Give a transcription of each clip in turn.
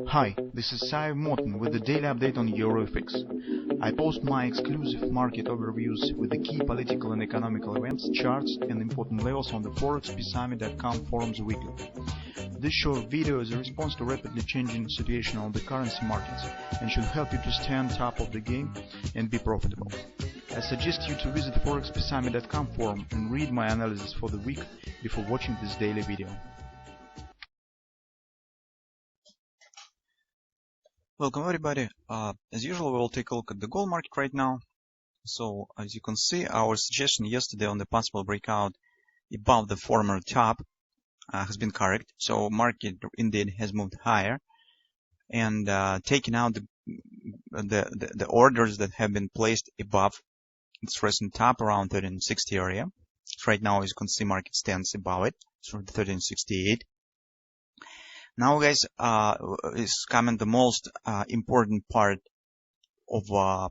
Hi, this is Sive Morten with the daily update on EuroFX. I post my exclusive market overviews with the key political and economical events, charts and important levels on the ForexPeaceArmy.com forums weekly. This short video is a response to rapidly changing situation on the currency markets and should help you to stay on top of the game and be profitable. I suggest you to visit ForexPeaceArmy.com forum and read my analysis for the week before watching this daily video. Welcome everybody. As usual, we will take a look at the gold market right now. So as you can see, our suggestion yesterday on the possible breakout above the former top has been correct. So market indeed has moved higher and taking out the orders that have been placed above its recent top around 1360 area. So right now, as you can see, market stands above it, so 1368. Now, guys, is coming the most important part of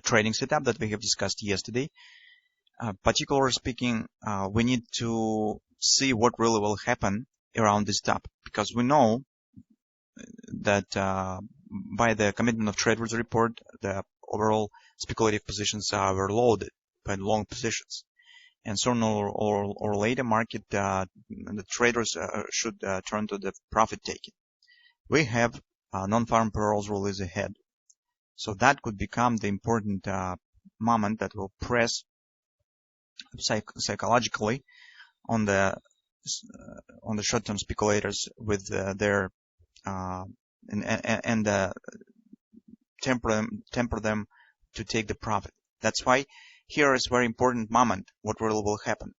trading setup that we have discussed yesterday. Particularly speaking, we need to see what really will happen around this top, because we know that by the commitment of traders report, the overall speculative positions are overloaded by long positions. And sooner or later, market the traders should turn to the profit taking. We have non-farm payrolls release ahead, so that could become the important moment that will press psychologically on the short-term speculators with their and temper them to take the profit. That's why here is a very important moment, what really will happen.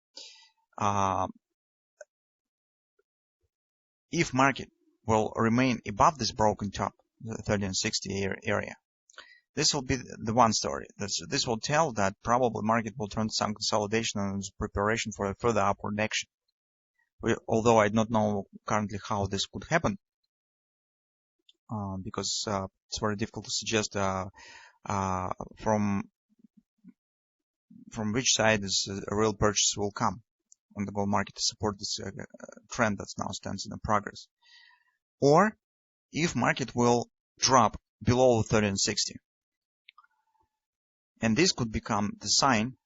If market will remain above this broken top, the 1360 area, this will be the one story. This will tell that probably market will turn to some consolidation and preparation for a further upward action. Although I do not know currently how this could happen, because it's very difficult to suggest from which side is a real purchase will come on the gold market to support this trend that now stands in progress. Or if market will drop below 1360. And this could become the sign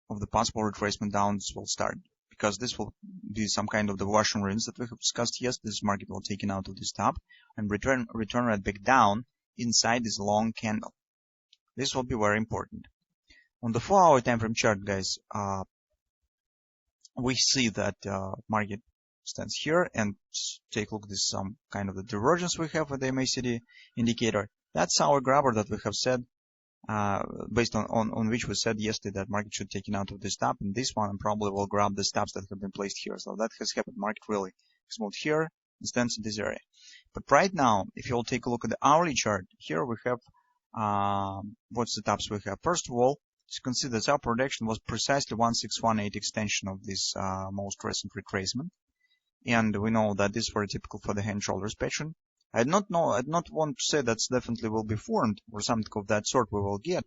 of the possible retracement down will start, because this will be some kind of the wash and rinse that we have discussed. Yes, this market will take it out of this top and return right back down inside this long candle. This will be very important. On the 4-hour time frame chart, guys, we see that market stands here, and take a look at this some kind of the divergence we have with the MACD indicator. That's our grabber that we have said, based on which we said yesterday that market should take it out of this top, and this one probably will grab the stops that have been placed here. So that has happened. Market really has moved here and stands in this area. But right now, if you'll take a look at the hourly chart, here we have what's the tops we have. First of all, as you can see, this upward action was precisely 1618 extension of this most recent retracement, and we know that this is very typical for the hand shoulders pattern. I do not want to say that's definitely will be formed or something of that sort we will get.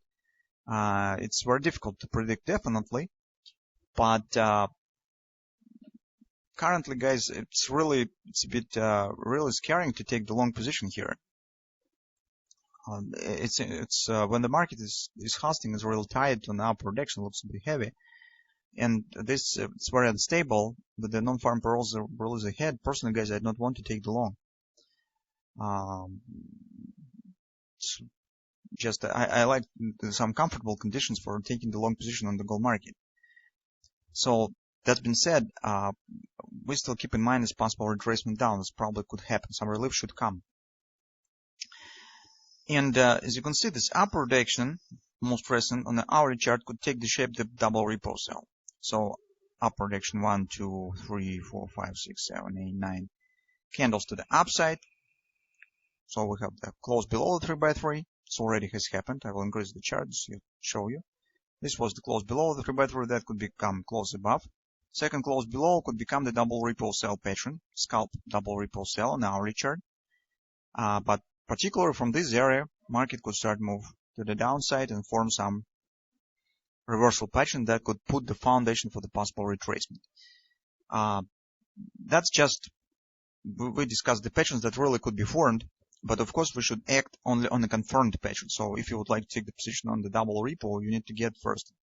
It's very difficult to predict definitely, but currently, guys, it's a bit really scary to take the long position here. It's when the market is hosting is real tight on upward action, looks to be heavy, and this it's very unstable. But the non-farm payrolls are release ahead. Personally, guys, I do not want to take the long. I like some comfortable conditions for taking the long position on the gold market. So that being said, we still keep in mind this possible retracement down. This probably could happen. Some relief should come. And as you can see, this upward action, most recent on the hourly chart, could take the shape of the double repo cell. So upward action 1, 2, 3, 4, 5, 6, 7, 8, 9 candles to the upside. So we have the close below the 3x3. This already has happened. I will increase the chart to show you. This was the close below the 3x3. That could become close above. Second close below could become the double repo cell pattern, scalp double repo cell on the hourly chart. But particularly from this area, market could start move to the downside and form some reversal pattern that could put the foundation for the possible retracement. That's just, we discussed the patterns that really could be formed But of course, we should act only on a confirmed pattern. So if you would like to take the position on the double repo, you need to get first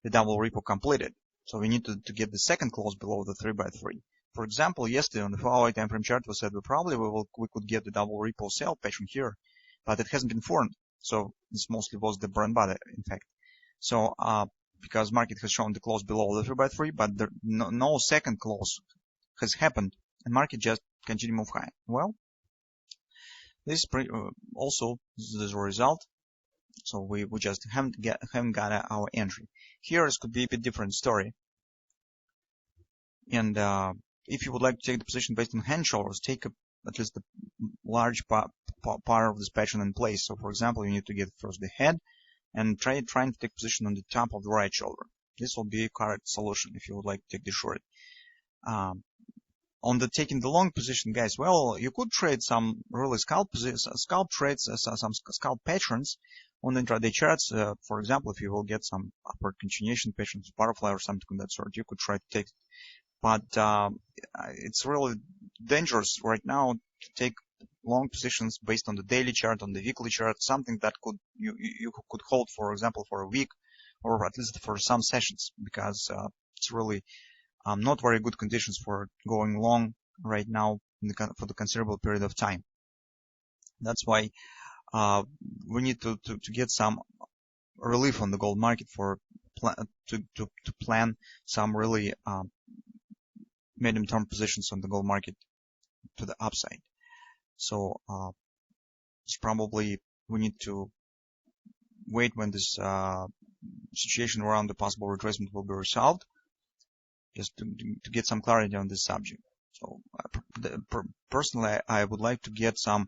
the double repo completed. So we need to get the second close below the 3x3. For example, yesterday on the 4-hour time frame chart, we said we could get the double repo sell pattern here, but it hasn't been formed. So this mostly was the bread and butter, in fact. So because market has shown the close below the 3x3, but no second close has happened, and market just continue move high. Well, this also is a result. So we just haven't got our entry. Here it could be a bit different story. And if you would like to take the position based on hand shoulders, take at least a large part of this pattern in place. So for example, you need to get first the head and trying to take position on the top of the right shoulder. This will be a correct solution if you would like to take the short. On the taking the long position, guys, well, you could trade some really scalp trades, some scalp patterns on the intraday charts. For example, if you will get some upward continuation patterns, butterfly or something of that sort, you could try to take it. But it's really dangerous right now to take long positions based on the daily chart, on the weekly chart, something that you could hold, for example, for a week or at least for some sessions, because it's really not very good conditions for going long right now for the considerable period of time. That's why we need to get some relief on the gold market to plan some really medium-term positions on the gold market to the upside. So it's probably we need to wait when this situation around the possible retracement will be resolved, just to get some clarity on this subject. So personally, I would like to get some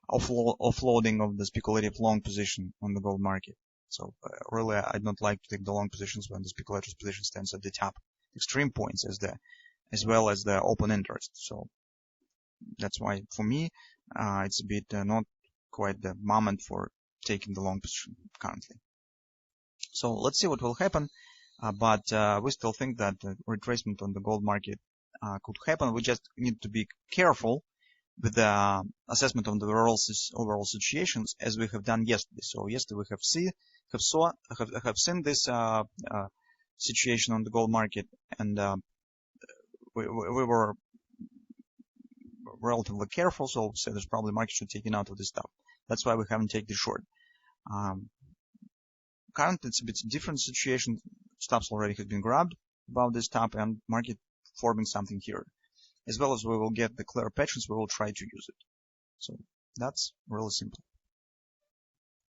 offloading of the speculative long position on the gold market. So really, I don't like to take the long positions when the speculative position stands at the top extreme points as well as the open interest. So that's why for me, it's a bit not quite the moment for taking the long position currently. So let's see what will happen. But we still think that the retracement on the gold market could happen. We just need to be careful with the assessment of the overall situations, as we have done yesterday. So yesterday we have seen this situation on the gold market, and we were relatively careful. So we said there's probably market should take it out of this stuff. That's why we haven't taken the short. Currently, it's a bit different situation. Stops already has been grabbed above this top, and market forming something here. As well as we will get the clear patterns, we will try to use it. So that's really simple.